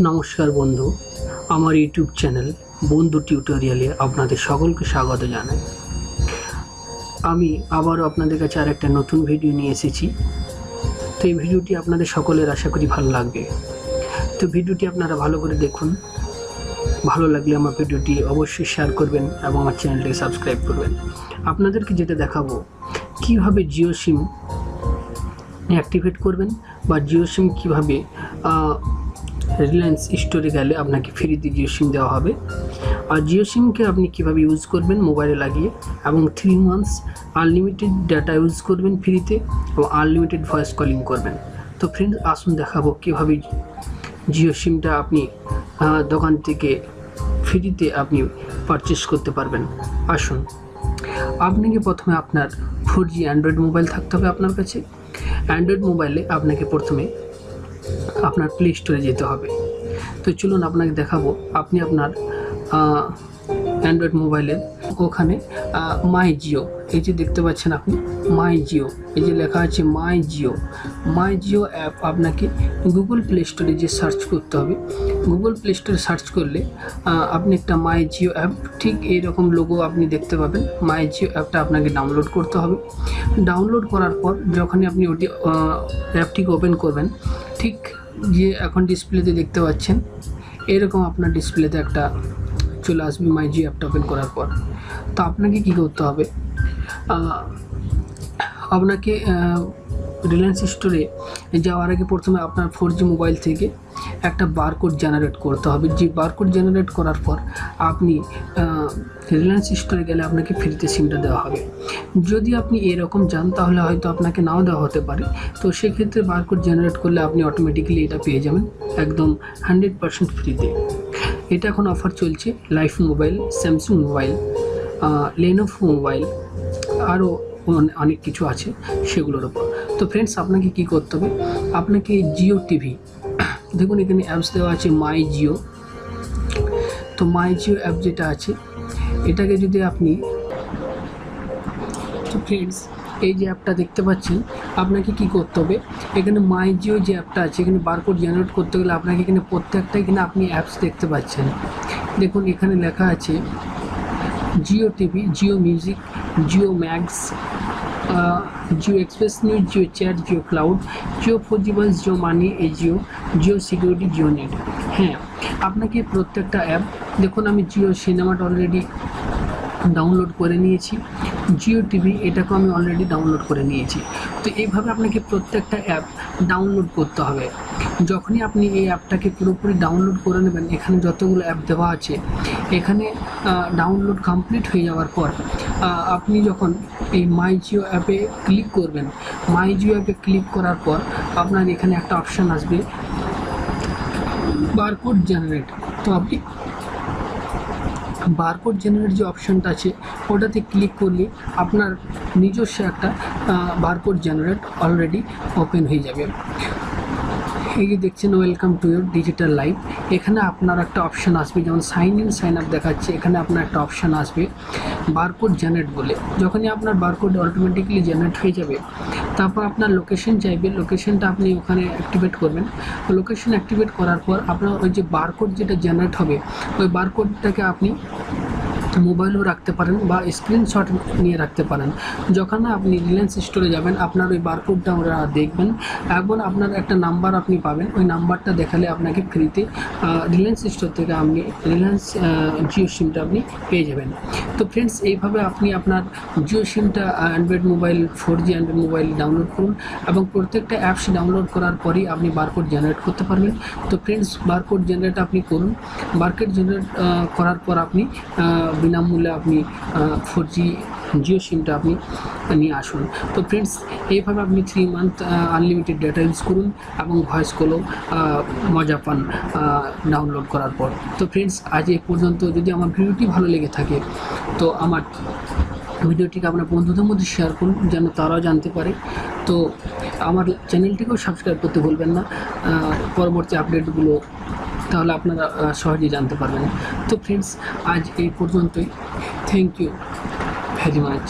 নমস্কার বন্ধু, আমার ইউটিউব চ্যানেল বন্ধু টিউটোরিয়ালে আপনাদের সকলকে স্বাগত জানাই। আমি আবারও আপনাদের কাছে আর একটা নতুন ভিডিও নিয়ে এসেছি। তো এই ভিডিওটি আপনাদের সকলের আশা করি ভালো লাগবে। তো ভিডিওটি আপনারা ভালো করে দেখুন। ভালো লাগলে আমার ভিডিওটি অবশ্যই শেয়ার করবেন এবং আমার চ্যানেলটিকে সাবস্ক্রাইব করবেন। আপনাদেরকে যেটা দেখাবো কীভাবে জিও সিম অ্যাক্টিভেট করবেন বা জিও সিম কীভাবে রিলায়েন্স স্টোরে গেলে আপনাকে ফ্রিতে জিও সিম দেওয়া হবে, আর জিও সিমকে আপনি কীভাবে ইউজ করবেন মোবাইলে লাগিয়ে, এবং 3 মান্থস আনলিমিটেড ডাটা ইউজ করবেন ফ্রিতে এবং আনলিমিটেড ভয়েস কলিং করবেন। তো ফ্রেন্ডস, আসুন দেখাবো কীভাবে জিও সিমটা আপনি দোকান থেকে ফ্রিতে আপনি পারচেস করতে পারবেন। আসুন, আপনাকে প্রথমে আপনার 4G অ্যান্ড্রয়েড মোবাইল থাকতে হবে আপনার কাছে। অ্যান্ড্রয়েড মোবাইলে আপনাকে প্রথমে আপনার প্লে স্টোরে যেতে হবে। তো চলুন আপনাকে দেখাবো। আপনি আপনার অ্যান্ড্রয়েড মোবাইলের ওখানে মাই জিও, এই যে দেখতে পাচ্ছেন আপনি মাই জিও, এই যে লেখা আছে মাই জিও অ্যাপ আপনাকে গুগল প্লে স্টোরে যে সার্চ করতে হবে। গুগল প্লে স্টোরে সার্চ করলে আপনি একটা মাই জিও অ্যাপ, ঠিক এইরকম লোগো আপনি দেখতে পাবেন। মাই জিও অ্যাপটা আপনাকে ডাউনলোড করতে হবে। ডাউনলোড করার পর যখনই আপনি ওটি অ্যাপটিকে ওপেন করবেন, ঠিক যে এখন ডিসপ্লেতে দেখতে পাচ্ছেন এরকম আপনার ডিসপ্লেতে একটা চলে আসবে মাই জিও অ্যাপটা ওপেন করার পর। তো আপনাকে কী করতে হবে, আপনাকে রিলায়েন্স স্টোরে যাওয়ার আগে প্রথমে আপনার 4G মোবাইল থেকে একটা বারকোড জেনারেট করতে হবে। যে বারকোড জেনারেট করার পর আপনি রিলায়েন্স স্টোরে গেলে আপনাকে ফ্রিতে সিমটা দেওয়া হবে। যদি আপনি এরকম যান তাহলে হয়তো আপনাকে নাও দেওয়া হতে পারে। তো সেক্ষেত্রে বারকোড জেনারেট করলে আপনি অটোমেটিক্যালি এটা পেয়ে যাবেন একদম 100% ফ্রিতে। এটা এখন অফার চলছে life mobile, Samsung mobile, Lenovo mobile, আরও অনেক কিছু আছে সেগুলোর ওপর। তো ফ্রেন্ডস, আপনাকে কি করতে হবে, আপনাকে জিও টিভি, দেখুন এখানে অ্যাপস দেওয়া আছে মাই জিও। তো মাই জিও অ্যাপ যেটা আছে এটাকে যদি আপনি, তো ফ্রেন্ডস এই যে অ্যাপটা দেখতে পাচ্ছেন, আপনাকে কি করতে হবে, এখানে মাই জিও যে অ্যাপটা আছে এখানে বারকোড জেনারেট করতে গেলে আপনাকে এখানে প্রত্যেকটা এখানে আপনি অ্যাপস দেখতে পাচ্ছেন। দেখুন এখানে লেখা আছে Jio TV, Jio music, Jio max, Jio express news, Jio chat, Jio cloud, Jio 4G voice, Jio money, Jio security, Jio net. হ্যাঁ, আপনাকে প্রত্যেকটা অ্যাপ, দেখুন আমি জিও সিনেমাটা অলরেডি ডাউনলোড করে নিয়েছি, জিও টিভি এটাকেও আমি অলরেডি ডাউনলোড করে নিয়েছি। তো এইভাবে আপনাকে প্রত্যেকটা অ্যাপ ডাউনলোড করতে হবে। যখনই আপনি এই অ্যাপটাকে পুরোপুরি ডাউনলোড করে নেবেন, এখানে যতগুলো অ্যাপ দেওয়া আছে এখানে ডাউনলোড কমপ্লিট হয়ে যাওয়ার পর আপনি যখন এই মাই জিও অ্যাপে ক্লিক করবেন, মাই জিও অ্যাপে ক্লিক করার পর আপনার এখানে একটা অপশান আসবে বারকোড জেনারেট। তো আপনি বারকোড জেনারেট যে অপশানটা আছে ওটাতে ক্লিক করলে আপনার নিজস্ব একটা বারকোড জেনারেট অলরেডি ওপেন হয়ে যাবে। এই যে দেখছেন welcome to your digital life, এখানে আপনার একটা অপশান আসবে, যেমন সাইন ইন সাইন আপ দেখাচ্ছে, এখানে আপনার একটা অপশান আসবে বারকোড জেনারেট বলে। যখনই আপনার বারকোড অটোমেটিক্যালি জেনারেট হয়ে যাবে, তারপর আপনার লোকেশন চাইবে, লোকেশনটা আপনি ওখানে অ্যাক্টিভেট করবেন। লোকেশন অ্যাক্টিভেট করার পর আপনার ওই যে বারকোড যেটা জেনারেট হবে ওই বারকোডটাকে আপনি মোবাইলেও রাখতে পারেন বা স্ক্রিনশট নিয়ে রাখতে পারেন। যখন আপনি রিলায়েন্স স্টোরে যাবেন আপনার ওই বারকোডটা ওরা দেখবেন এবং আপনার একটা নাম্বার আপনি পাবেন, ওই নাম্বারটা দেখালে আপনাকে ফ্রিতে রিলায়েন্স স্টোর থেকে আপনি রিলায়েন্স জিও সিমটা আপনি পেয়ে যাবেন। তো ফ্রেন্ডস, এইভাবে আপনি আপনার জিও সিমটা Android mobile 4G Android mobile download করুন এবং প্রত্যেকটা অ্যাপস ডাউনলোড করার পরেই আপনি বারকোড জেনারেট করতে পারবেন। তো ফ্রেন্ডস, বারকোড জেনারেট আপনি করুন। বারকোড জেনারেট করার পর আপনি বিনামূল্যে আপনি 4G জিও সিমটা আপনি নিয়ে আসুন। তো ফ্রেন্ডস, এইভাবে আপনি 3 মান্থ আনলিমিটেড ডেটা ইউজ করুন এবং ভয়েস কলও মজা পান ডাউনলোড করার পর। তো ফ্রেন্ডস, আজ এই পর্যন্ত। যদি আমার ভিডিওটি ভালো লেগে থাকে তো আমার ভিডিওটিকে আপনার বন্ধুদের মধ্যে শেয়ার করুন যেন তারাও জানতে পারে। তো আমার চ্যানেলটিকেও সাবস্ক্রাইব করতে ভুলবেন না পরবর্তী আপডেটগুলো, তাহলে আপনারা সহজেই জানতে পারবেন। তো ফ্রেন্ডস, আজ এই পর্যন্তই। Thank you very much.